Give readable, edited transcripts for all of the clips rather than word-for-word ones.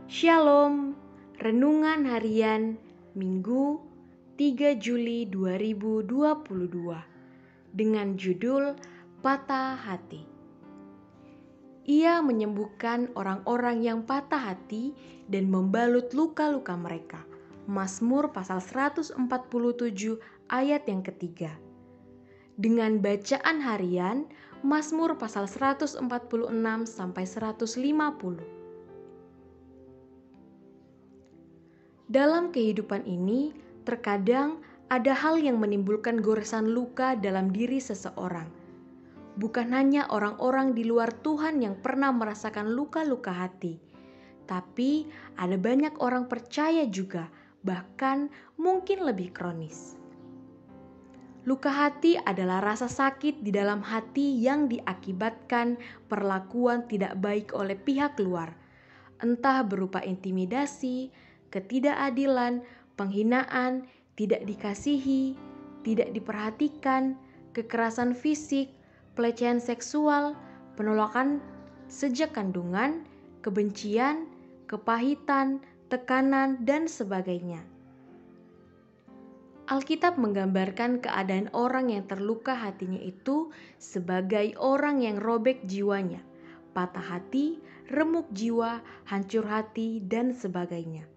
Shalom, Renungan Harian Minggu 3 Juli 2022 dengan judul Patah Hati. Ia menyembuhkan orang-orang yang patah hati dan membalut luka-luka mereka. Mazmur pasal 147 ayat yang ketiga. Dengan bacaan harian, Mazmur pasal 146 sampai 150. Dalam kehidupan ini, terkadang ada hal yang menimbulkan goresan luka dalam diri seseorang. Bukan hanya orang-orang di luar Tuhan yang pernah merasakan luka-luka hati, tapi ada banyak orang percaya juga, bahkan mungkin lebih kronis. Luka hati adalah rasa sakit di dalam hati yang diakibatkan perlakuan tidak baik oleh pihak luar, entah berupa intimidasi, ketidakadilan, penghinaan, tidak dikasihi, tidak diperhatikan, kekerasan fisik, pelecehan seksual, penolakan sejak kandungan, kebencian, kepahitan, tekanan, dan sebagainya. Alkitab menggambarkan keadaan orang yang terluka hatinya itu sebagai orang yang robek jiwanya, patah hati, remuk jiwa, hancur hati, dan sebagainya.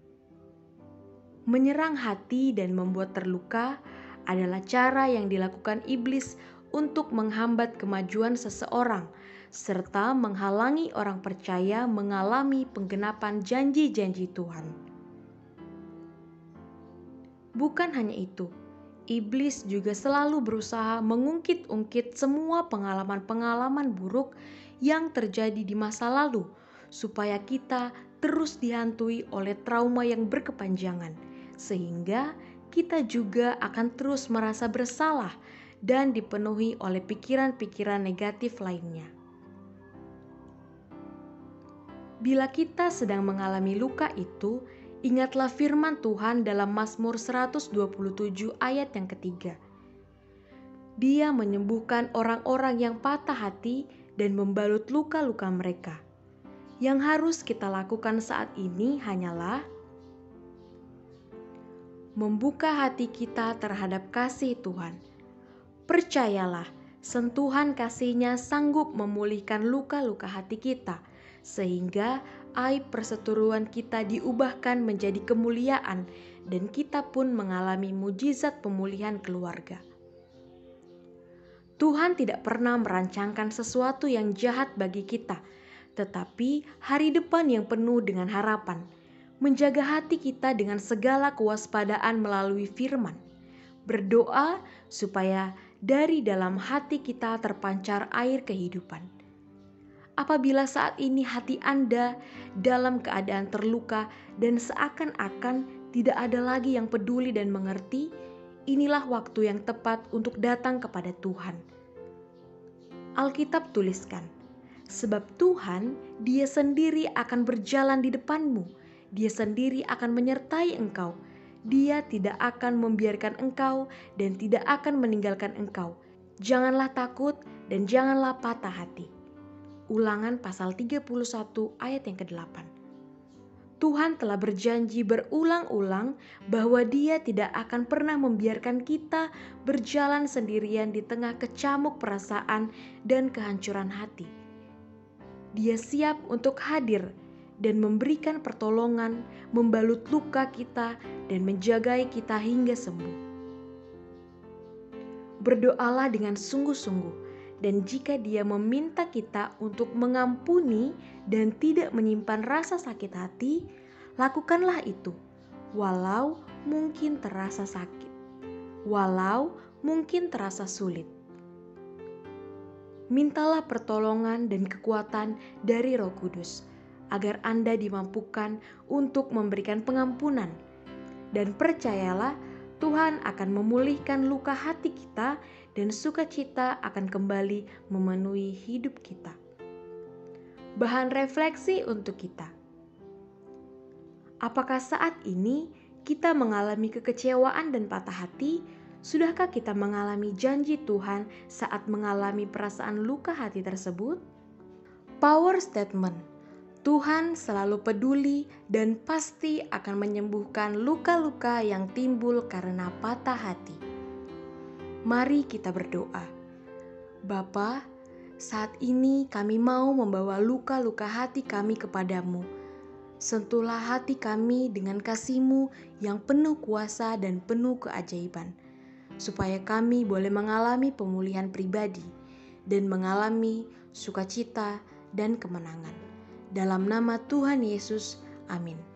Menyerang hati dan membuat terluka adalah cara yang dilakukan iblis untuk menghambat kemajuan seseorang, serta menghalangi orang percaya mengalami penggenapan janji-janji Tuhan. Bukan hanya itu, iblis juga selalu berusaha mengungkit-ungkit semua pengalaman-pengalaman buruk yang terjadi di masa lalu, supaya kita terus dihantui oleh trauma yang berkepanjangan, sehingga kita juga akan terus merasa bersalah dan dipenuhi oleh pikiran-pikiran negatif lainnya. Bila kita sedang mengalami luka itu, ingatlah firman Tuhan dalam Mazmur 127 ayat yang ketiga. Dia menyembuhkan orang-orang yang patah hati dan membalut luka-luka mereka. Yang harus kita lakukan saat ini hanyalah membuka hati kita terhadap kasih Tuhan. Percayalah, sentuhan kasih-Nya sanggup memulihkan luka-luka hati kita, sehingga aib perseteruan kita diubahkan menjadi kemuliaan dan kita pun mengalami mujizat pemulihan keluarga. Tuhan tidak pernah merancangkan sesuatu yang jahat bagi kita, tetapi hari depan yang penuh dengan harapan. Menjaga hati kita dengan segala kewaspadaan melalui firman. Berdoa supaya dari dalam hati kita terpancar air kehidupan. Apabila saat ini hati Anda dalam keadaan terluka dan seakan-akan tidak ada lagi yang peduli dan mengerti, inilah waktu yang tepat untuk datang kepada Tuhan. Alkitab tuliskan, sebab Tuhan, Dia sendiri akan berjalan di depanmu. Dia sendiri akan menyertai engkau. Dia tidak akan membiarkan engkau dan tidak akan meninggalkan engkau. Janganlah takut dan janganlah patah hati. Ulangan pasal 31 ayat yang ke-8. Tuhan telah berjanji berulang-ulang bahwa Dia tidak akan pernah membiarkan kita berjalan sendirian di tengah kecamuk perasaan dan kehancuran hati. Dia siap untuk hadir dan memberikan pertolongan, membalut luka kita, dan menjagai kita hingga sembuh. Berdoalah dengan sungguh-sungguh, dan jika Dia meminta kita untuk mengampuni dan tidak menyimpan rasa sakit hati, lakukanlah itu, walau mungkin terasa sakit, walau mungkin terasa sulit. Mintalah pertolongan dan kekuatan dari Roh Kudus, agar Anda dimampukan untuk memberikan pengampunan. Dan percayalah, Tuhan akan memulihkan luka hati kita dan sukacita akan kembali memenuhi hidup kita. Bahan refleksi untuk kita. Apakah saat ini kita mengalami kekecewaan dan patah hati? Sudahkah kita mengalami janji Tuhan saat mengalami perasaan luka hati tersebut? Power statement. Tuhan selalu peduli dan pasti akan menyembuhkan luka-luka yang timbul karena patah hati. Mari kita berdoa. Bapa, saat ini kami mau membawa luka-luka hati kami kepadamu. Sentuhlah hati kami dengan kasih-Mu yang penuh kuasa dan penuh keajaiban, supaya kami boleh mengalami pemulihan pribadi dan mengalami sukacita dan kemenangan. Dalam nama Tuhan Yesus, amin.